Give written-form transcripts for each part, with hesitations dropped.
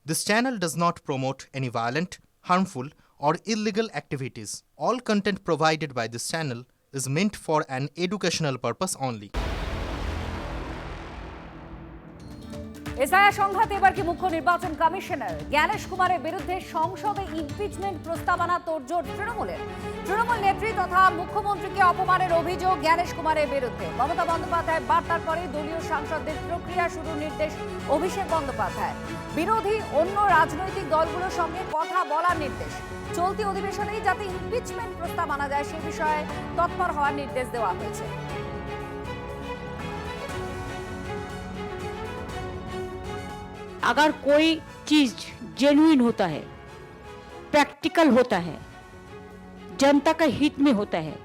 This channel does not promote any violent, harmful, or illegal activities. All content provided by this channel is meant for an educational purpose only. SIR সংঘাতে এবার কি মুখ্য নির্বাচন commissioner Gyanesh কুমারের বিরুদ্ধে সংসদে impeachment প্রস্তাবনা তোড়জোড় তৃণমূল নেত্রী তথা মুখ্যমন্ত্রীকে অপমানের অভিযোগ জ্ঞানেশ কুমারের বিরুদ্ধে। মমতা বন্দ্যোপাধ্যায় বার্তার পরে দলীয় সাংসদদের প্রক্রিয়া শুরুর নির্দেশ অভিষেক বন্দ্যোপাধ্যায়। বিরোধী অন্য রাজনৈতিক দলগুলোর সঙ্গে কথা বলার নির্দেশ। চলতি অধিবেশনেই যাতে ইমপিচমেন্ট প্রস্তাব আনা যায় সে বিষয়ে তৎপর হওয়ার নির্দেশ দেওয়া হয়েছে। अगर कोई चीज जेन्युइन होता है, प्रैक्टिकल होता है, जनता का हित में होता है,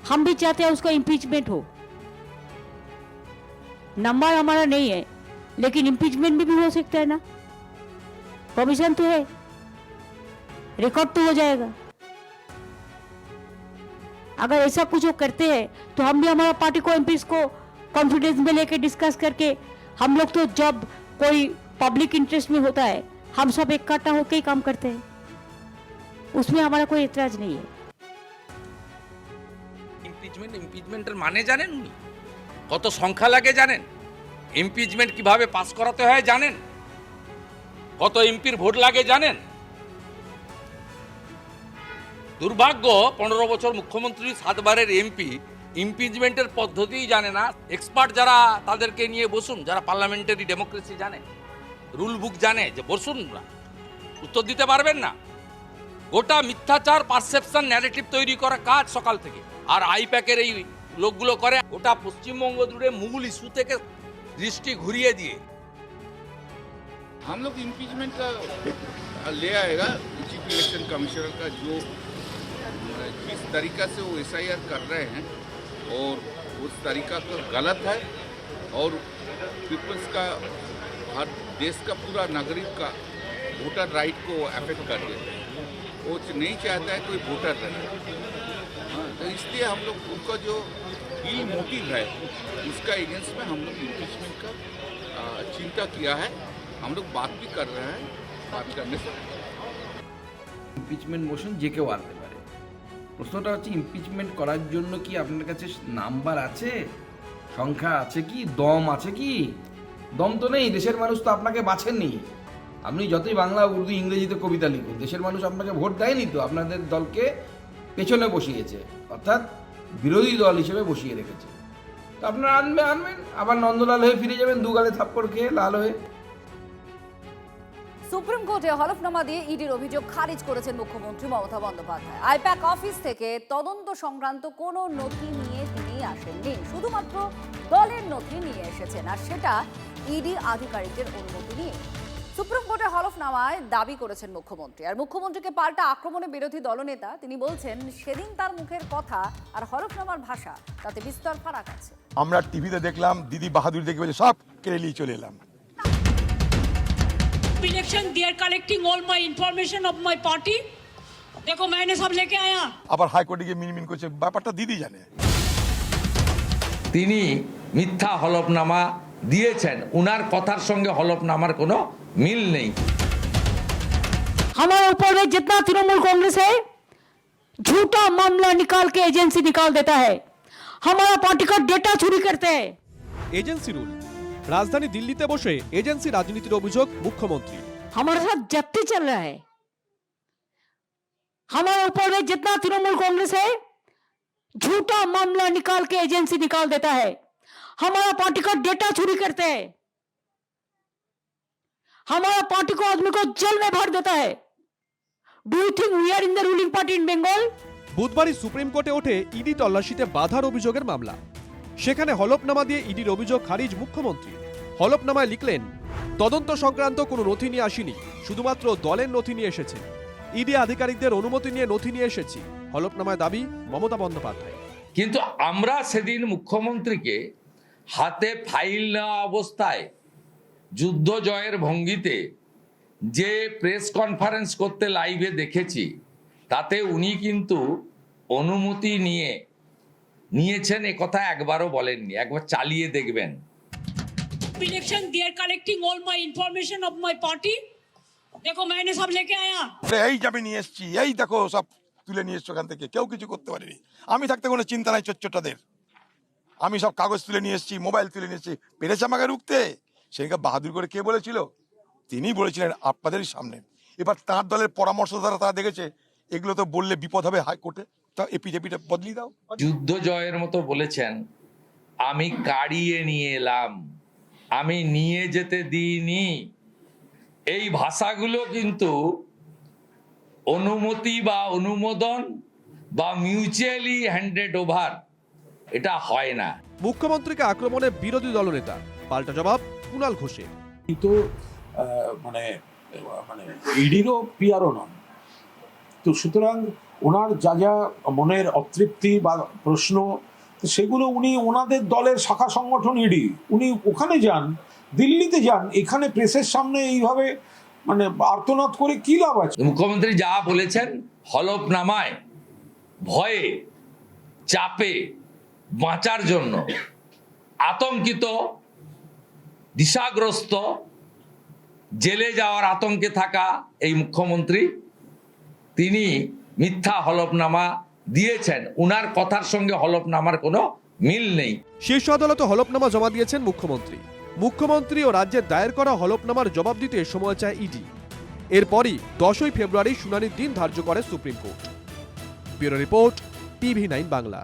हम भी चाहते हैं उसका इम्पीचमेंट हो। नंबर हमारा नहीं है लेकिन इम्पीचमेंट भी हो सकता है ना, प्रोविजन तो है, रिकॉर्ड तो हो जाएगा। अगर ऐसा कुछ वो करते हैं तो हम भी हमारा पार्टी को एमपीज को कॉन्फिडेंस में लेके डिस्कस करके, हम लोग तो जब कोई पब्लिक इंटरेस्ट में होता है हम सब इकट्ठा होकर ही काम करते हैं, उसमें हमारा कोई एतराज नहीं है। ইমপিচমেন্টের মানে জানেন উনি? কত সংখ্যা লাগে জানেন? ইমপিচমেন্ট কিভাবে পাস করাতে হয় জানেন? কত এমপির ভোট লাগে জানেন? দুর্ভাগ্য 15 বছর মুখ্যমন্ত্রী 7 বারের এমপি ইমপিচমেন্টের পদ্ধতিই জানে না। এক্সপার্ট যারা তাদেরকে নিয়ে বসুন, যারা পার্লামেন্টারি ডেমোক্রেসি জানে, রুল বুক জানে, যে বসুন না, উত্তর দিতে পারবেন না। গোটা মিথ্যাচার পারসেপশন ন্যারেটিভ তৈরি করা কাজ সকাল থেকে, আর আইপ্যাকের এই লোকগুলো করে গোটা পশ্চিমবঙ্গ জুড়ে মূল ইস্যু থেকে দৃষ্টি ঘুরিয়ে দিয়ে। हम लोग इम्पीचमेंट का ले आएगा चीफ इलेक्शन कमिश्नर का, जो जिस तरीका से वो एसआईआर कर रहे हैं और उस तरीका का गलत है और पीपल्स का, हर देश का पूरा नागरिक का वोटर राइट को अफेक्ट कर देते हैं। वो नहीं चाहता है कोई वोटर रहे, तो इसलिए हम लोग उनका जो इल मोटिव है उसका एगेंस्ट में हम लोग इम्पीचमेंट का चिंता किया है। हम लोग बात भी कर रहे हैं, बात करने से ইমপিচমেন্ট মোশন যে কেউ আনতে পারে। প্রশ্নটা হচ্ছে ইমপিচমেন্ট করার জন্য কি আপনার কাছে নাম্বার আছে, সংখ্যা আছে কি, দম আছে কি? দম তো নেই, দেশের মানুষ তো আপনাকে বাছেননি। আপনি যতই বাংলা, উর্দু, ইংরেজিতে কবিতা লিখুন, দেশের মানুষ আপনাকে ভোট দেয়নি তো, আপনাদের দলকে পেছনে বসিয়েছে, অর্থাৎ বিরোধী দল হিসেবে বসিয়ে রেখেছে। তো আপনারা আনবেন, আবার নন্দলাল হয়ে ফিরে যাবেন, দুগালে থাপ্পড় খেয়ে লাল হয়ে। সুপ্রিম কোর্টে হলফনামা দিয়ে ইডির অভিযোগ খারিজ করেছেন মুখ্যমন্ত্রী মমতা বন্দ্যোপাধ্যায়। আইপ্যাক অফিস থেকে তদন্ত সংক্রান্ত কোনো নথি নিয়ে তিনি আসেননি, শুধুমাত্র দলের নথি নিয়ে এসেছেন, আর সেটা ইডি আধিকারিকদের অনুমতি নিয়ে। সুপ্রিম কোর্টে হলফনামায় দাবি করেছেন মুখ্যমন্ত্রী, আর মুখ্যমন্ত্রীকে পাল্টা আক্রমণে বিরোধী দলনেতা। তিনি বলছেন সেদিন তার মুখের কথা আর হলফনামার ভাষা তাতে বিস্তর ফারাক আছে। আমরা টিভিতে দেখলাম দিদি বাহাদুর দেখে বলে সব কেড়ে নিয়ে চলে এলাম। Election they are collecting all my information of my party, देखो मैंने सब लेके आया। আবার হাইকোর্টে গিয়ে মিনমিন করছে, ব্যাপারটা দিদি জানে। তিনি মিথ্যা হলফনামা দিয়েছেন, উনার কথার সঙ্গে হলফনামার কোনো মিল নেই। हमारे ऊपर में जितना तृणमूल कांग्रेस है झूठा मामला निकाल के एजेंसी निकाल देता है, हमारा पार्टी का डेटा चोरी करते हैं। एजेंसी रूल, राजधानी दिल्लीते बसे एजेंसी राजनीतिर अभियोग मुख्यमंत्री। हमारे साथ जब्ती चल रहा है, हमारे ऊपर में जितना तृणमूल कांग्रेस है झूठा मामला निकाल के एजेंसी निकाल देता है, हमारा पार्टी का डेटा चोरी करते हैं, हमारा पार्टी को आदमी को जेल में भर देता है। Do you think we are in the ruling party in Bengal? বুধবারই সুপ্রিম কোর্টে ওঠে ইডি তল্লাশিতে বাধার অভিযোগের মামলা। সেখানে হলফনামা দিয়ে ইডির অভিযোগ খারিজ মুখ্যমন্ত্রী। হলফনামায় লিখলেন তদন্ত সংক্রান্ত কোনো নথি নিয়ে আসিনি, শুধুমাত্র দলের নথি নিয়ে এসেছে। ইডি আধিকারিকদের অনুমতি নিয়ে নথি নিয়ে এসেছি, হলফনামায় দাবি মমতা বন্দ্যোপাধ্যায়। কিন্তু আমরা সেদিন মুখ্যমন্ত্রীকে হাতে ফাইল নেওয়া অবস্থায় যুদ্ধ জয়ের ভঙ্গিতে যে প্রেস কনফারেন্স করতে লাইভে দেখেছি, তাতে উনি কিন্তু অনুমতি নিয়েছেন এ কথা একবারও বলেননি। একবার চালিয়ে দেখবেন। Election they are collecting all my information of my party, देखो मैंने सब लेके आया। এই যে আমি নিয়ে এসছি, এই দেখো সব তুলে নিয়ে এসছো ওখান থেকে, কেউ কিছু করতে পারেনি। আমি থাকতে কোনো চিন্তা নাই চোরটাদের। আমি সব কাগজ তুলে নিয়ে এসেছি, মোবাইল তুলে নিয়ে এসেছি, পেরেছে আমাকে রুখতে? সেখানে বাহাদুর করে কে বলেছিল? তিনি বলেছিলেন আপনাদেরই সামনে। এবার তার দলের পরামর্শ দ্বারা তারা দেখেছে এগুলো তো বললে বিপদ হবে হাইকোর্টে, তা এপিটা বদলিয়ে দাও। যুদ্ধ জয়ের মতো বলেছেন, আমি কাড়িয়ে নিয়ে এলাম, আমি নিয়ে যেতে দিইনি। এই ভাষাগুলো কিন্তু অনুমতি বা অনুমোদন বা মিউচুয়ালি হ্যান্ডেড ওভার এটা হয় না। মুখ্যমন্ত্রীকে আক্রমণে বিরোধী দলনেতা, পাল্টা জবাব কুণাল ঘোষের। কিন্তু মানে মানে ইডিরও পিআরও নন, তো সুতরাং ওনার যা যা মনের অতৃপ্তি বা প্রশ্ন সেগুলো উনি ওনাদের দলের শাখা সংগঠন ইডি, উনি ওখানে যান, দিল্লিতে যান, এখানে প্রেসের সামনে এইভাবে মানে আর্তনাদ করে কি লাভ আছে? মুখ্যমন্ত্রী যা বলেছেন হলফনামায় ভয়ে চাপে বাঁচার জন্য আতঙ্কিত, দিশাগ্রস্ত, জেলে যাওয়ার আতঙ্কে থাকা এই মুখ্যমন্ত্রী, তিনি মিথ্যা হলফনামা দিয়েছেন। উনার কথার সঙ্গে হলফনামার কোনো মিল নেই। শীর্ষ আদালতে হলফনামা জমা দিয়েছেন মুখ্যমন্ত্রী। মুখ্যমন্ত্রী ও রাজ্যের দায়ের করা হলফনামার জবাব দিতে সময় চায় ইডি। এরপরই 10ই ফেব্রুয়ারি শুনানির দিন ধার্য করে supreme court. Bureau report, TV9 Bangla.